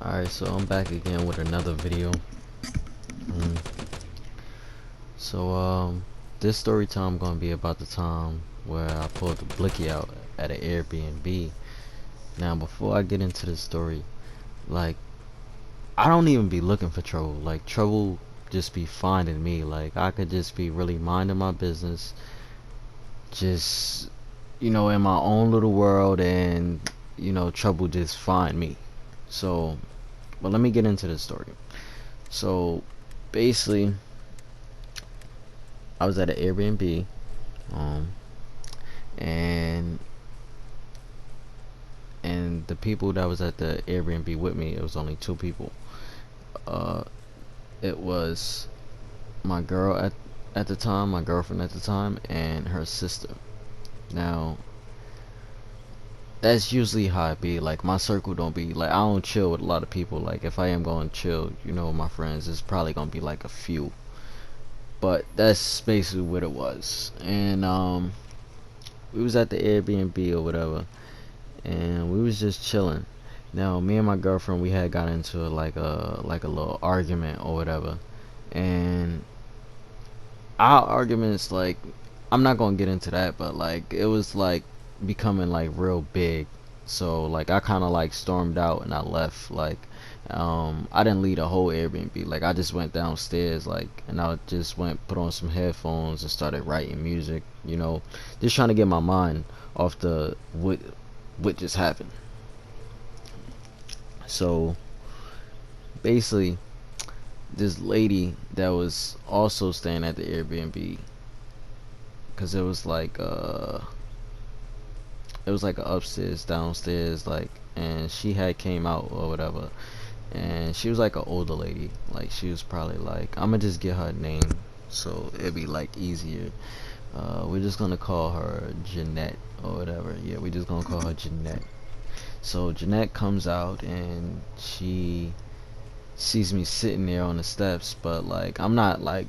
Alright, so I'm back again with another video. Mm. So, this story time gonna be about the time where I pulled the blicky out at an Airbnb. Now, before I get into the story, like, I don't even be looking for trouble. Like, trouble just be finding me. Like, I could just be really minding my business, just, in my own little world, and, trouble just find me. So, but let me get into the story. So, basically, I was at an Airbnb, um, and the people that was at the Airbnb with me, it was only two people. Uh, it was my girl at the time, my girlfriend at the time, and her sister. Now, that's usually how it be. Like, my circle don't be like, I don't chill with a lot of people. Like, if I am going to chill, with my friends, it's probably gonna be like a few. But that's basically what it was. And we was at the Airbnb or whatever, and we was just chilling. Now, me and my girlfriend, we had got into like a little argument or whatever, and our arguments, like, I'm not gonna get into that, but like it was like becoming like real big. So like I kind of like stormed out and I left. Like, I didn't leave the whole Airbnb. Like, I just went downstairs, like, and I just went put on some headphones and started writing music. Just trying to get my mind off the what just happened. So basically, this lady that was also staying at the Airbnb, because it was like a upstairs, downstairs, like, and she had came out or whatever, and she was like an older lady, like she was probably like, I'm gonna just get her name so it'd be like easier. We're just gonna call her Jeanette or whatever. Yeah, we just gonna call her Jeanette. So Jeanette comes out and she sees me sitting there on the steps, but like I'm not like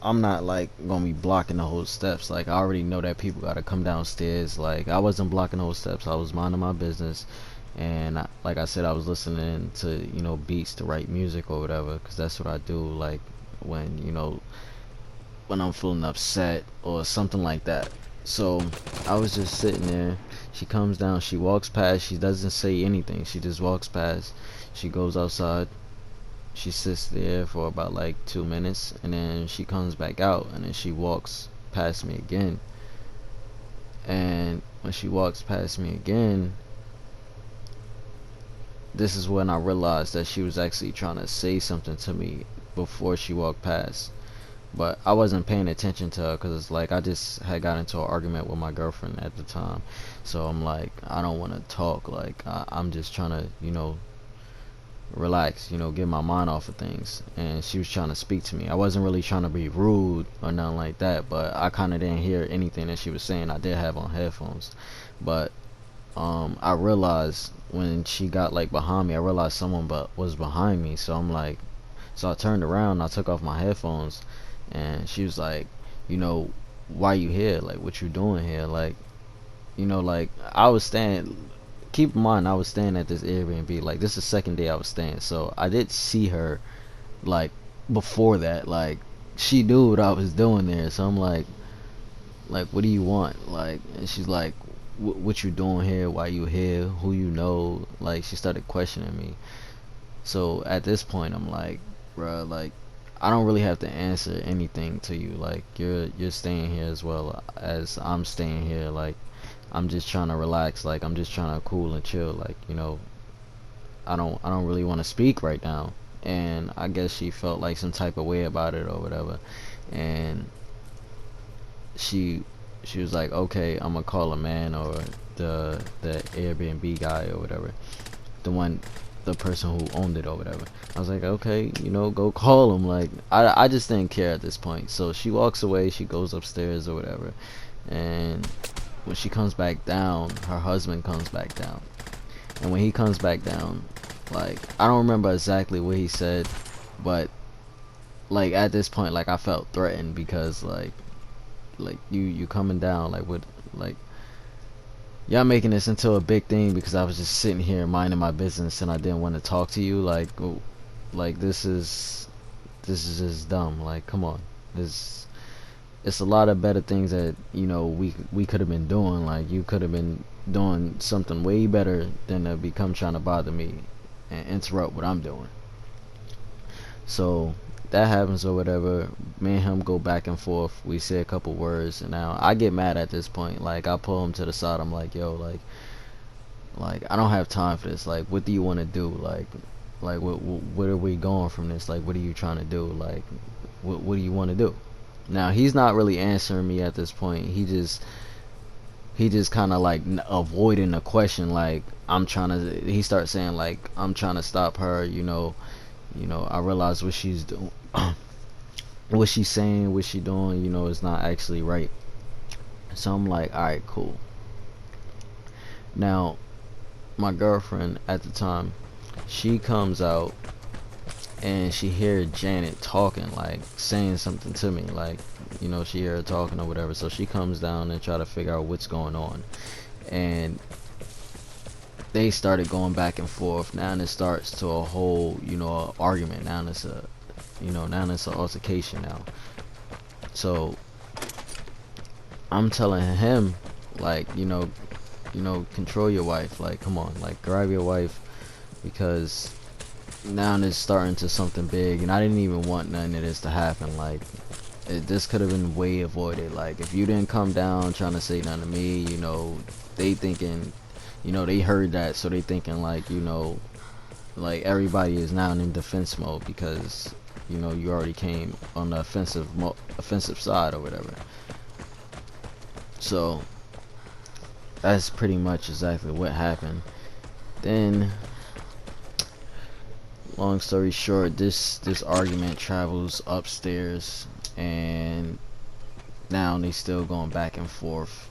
gonna be blocking the whole steps. Like, I already know that people gotta come downstairs. Like, I wasn't blocking the whole steps. I was minding my business, and like I said, I was listening to beats to write music or whatever, because that's what I do. Like, when when I'm feeling upset or something like that. So I was just sitting there. She comes down. She walks past. She doesn't say anything. She just walks past. She goes outside. She sits there for about like 2 minutes, and then she comes back out, and then she walks past me again. And when she walks past me again, this is when I realized that she was actually trying to say something to me before she walked past. But I wasn't paying attention to her, because it's like I just had got into an argument with my girlfriend at the time. So I'm like, I don't want to talk. Like, I'm just trying to relax, get my mind off of things. And she was trying to speak to me. I wasn't really trying to be rude or nothing like that, but I kind of didn't hear anything that she was saying. I did have on headphones, but I realized when she got like behind me, I realized someone but was behind me. So I'm like, so I turned around, I took off my headphones, and she was like, why you here? Like, what you doing here? Like, like, I was staying, keep in mind, I was staying at this Airbnb. Like, this is the second day I was staying, so I did see her, like, before that. Like, she knew what I was doing there. So I'm like, what do you want? Like, and she's like, what you doing here? Why you here? Who you know? Like, she started questioning me. So at this point, I'm like, bruh, like, I don't really have to answer anything to you. Like, you're staying here as well as I'm staying here. Like, I'm just trying to relax. Like, I'm just trying to cool and chill. Like, I don't really want to speak right now. And I guess she felt like some type of way about it or whatever. And she she was like, okay, I'm gonna call a man, or the Airbnb guy or whatever, the person who owned it or whatever. I was like, okay, go call him. Like, I just didn't care at this point. So she walks away. She goes upstairs or whatever, and when she comes back down, her husband comes back down. And when he comes back down, like, I don't remember exactly what he said, but like at this point, like, I felt threatened, because like you coming down, like, with, like, y'all making this into a big thing because I was just sitting here minding my business and I didn't want to talk to you. Like this is just dumb. Like, come on. This It's a lot of better things that we could have been doing. Like, you could have been doing something way better than to become trying to bother me and interrupt what I'm doing. So that happens or whatever. Me and him go back and forth. We say a couple words, and now I get mad at this point. Like, I pull him to the side. I'm like, yo, like I don't have time for this. Like, what do you want to do? Like what are we going from this? Like, what are you trying to do? Like, what do you want to do? Now he's not really answering me at this point. He just kind of like avoiding the question. Like, I'm trying to. He starts saying like, I'm trying to stop her. I realize what she's doing, what she's saying, what she's doing. Is not actually right. So I'm like, all right, cool. Now my girlfriend at the time, she comes out and she heard Janet talking, like saying something to me, like she heard her talking or whatever. So she comes down and try to figure out what's going on, and they started going back and forth. Now it starts to a whole argument. Now it's a now it's an altercation now. So I'm telling him, like, control your wife. Like, come on, like, grab your wife, because now it's starting to something big, and I didn't even want none of this to happen. Like, this could have been way avoided. Like, if you didn't come down trying to say nothing to me, they thinking, they heard that, so they thinking like, like everybody is now in defense mode because you already came on the offensive side or whatever. So that's pretty much exactly what happened. Then, long story short, this argument travels upstairs, and now they still going back and forth,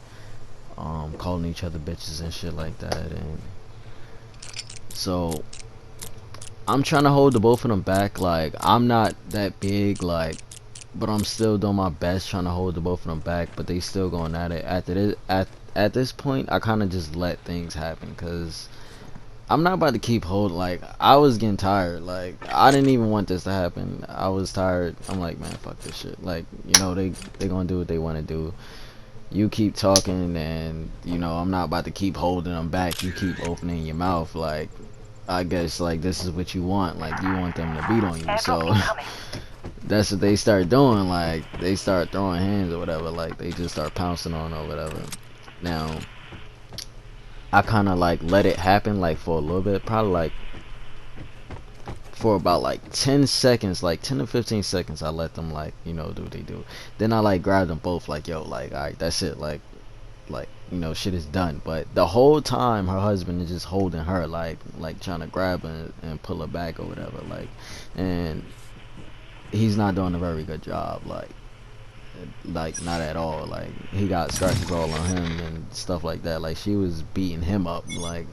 calling each other bitches and shit like that. And so I'm trying to hold the both of them back. Like, I'm not that big, like, but I'm still doing my best trying to hold the both of them back. But they still going at it. At this point, I kind of just let things happen, because I'm not about to keep holding. Like, I was getting tired. Like, I didn't even want this to happen. I was tired. I'm like, man, fuck this shit. Like, they gonna do what they want to do. You keep talking, and I'm not about to keep holding them back. You keep opening your mouth. Like, I guess, like, this is what you want. Like, you want them to beat on you. So that's what they start doing. Like, they start throwing hands or whatever. Like, they just start pouncing on or whatever. Now I kind of like let it happen, like, for a little bit, probably like for about like 10 seconds, like 10 to 15 seconds. I let them, like, do what they do. Then I like grab them both, like, yo, like, all right, that's it. Like, shit is done. But the whole time her husband is just holding her, like trying to grab her and pull her back or whatever. Like, and he's not doing a very good job. Like, not at all. Like, he got scratches all on him and stuff like that. Like, she was beating him up. Like,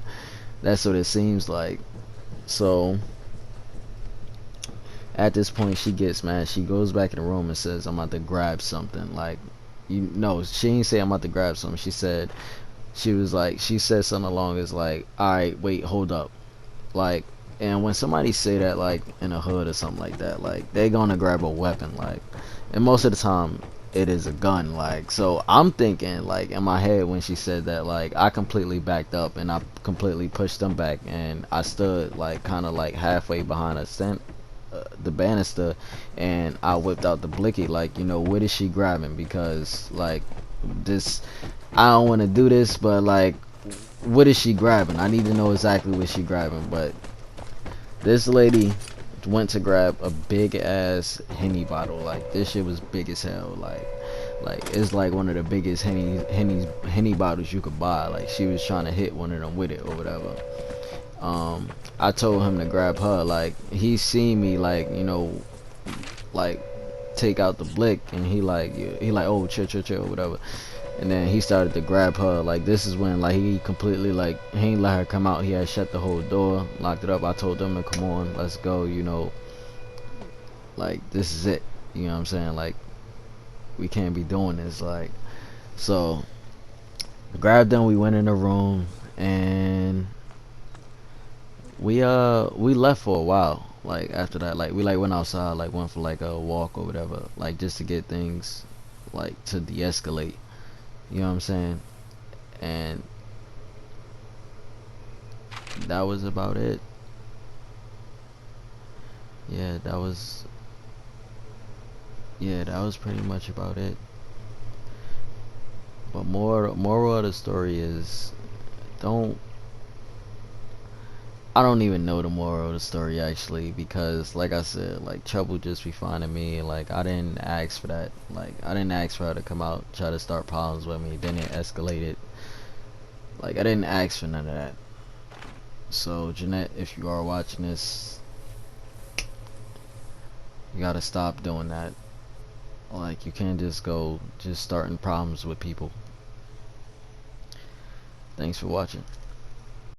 that's what it seems like. So at this point, she gets mad. She goes back in the room and says, I'm about to grab something. Like, she didn't say I'm about to grab something. She said she said something along as like, alright, wait, hold up. Like, and when somebody say that, like, in a hood or something like that, like, they gonna grab a weapon. Like, and most of the time it is a gun. Like, so I'm thinking, like, in my head when she said that, like, I completely backed up and I completely pushed them back, and I stood like kind of like halfway behind the banister, and I whipped out the blicky. Like, what is she grabbing? Because, like, this, I don't want to do this, but, like, what is she grabbing? I need to know exactly what she grabbing. But this lady went to grab a big ass Henny bottle. Like, this shit was big as hell. Like it's like one of the biggest Henny bottles you could buy. Like, she was trying to hit one of them with it or whatever. I told him to grab her. Like, he seen me, like, like, take out the blick, and he like, oh, chill, whatever. And then he started to grab her. Like, this is when, like, he completely, like, he ain't let her come out. He had shut the whole door, locked it up. I told them to come on, let's go. Like, this is it. You know what I'm saying? Like, we can't be doing this. Like, so Grabbed them. We went in the room, and we left for a while. Like after that, like we like went outside, like went for like a walk or whatever, like just to get things like to de-escalate. You know what I'm saying? And that was about it. Yeah, that was pretty much about it. But moral of the story is don't I don't even know the moral of the story actually, because like I said, like trouble just be finding me. Like I didn't ask for that. Like I didn't ask for her to come out try to start problems with me. Then it escalated. Like I didn't ask for none of that. So Jeanette, if you are watching this, you gotta stop doing that. Like you can't just go just starting problems with people. Thanks for watching.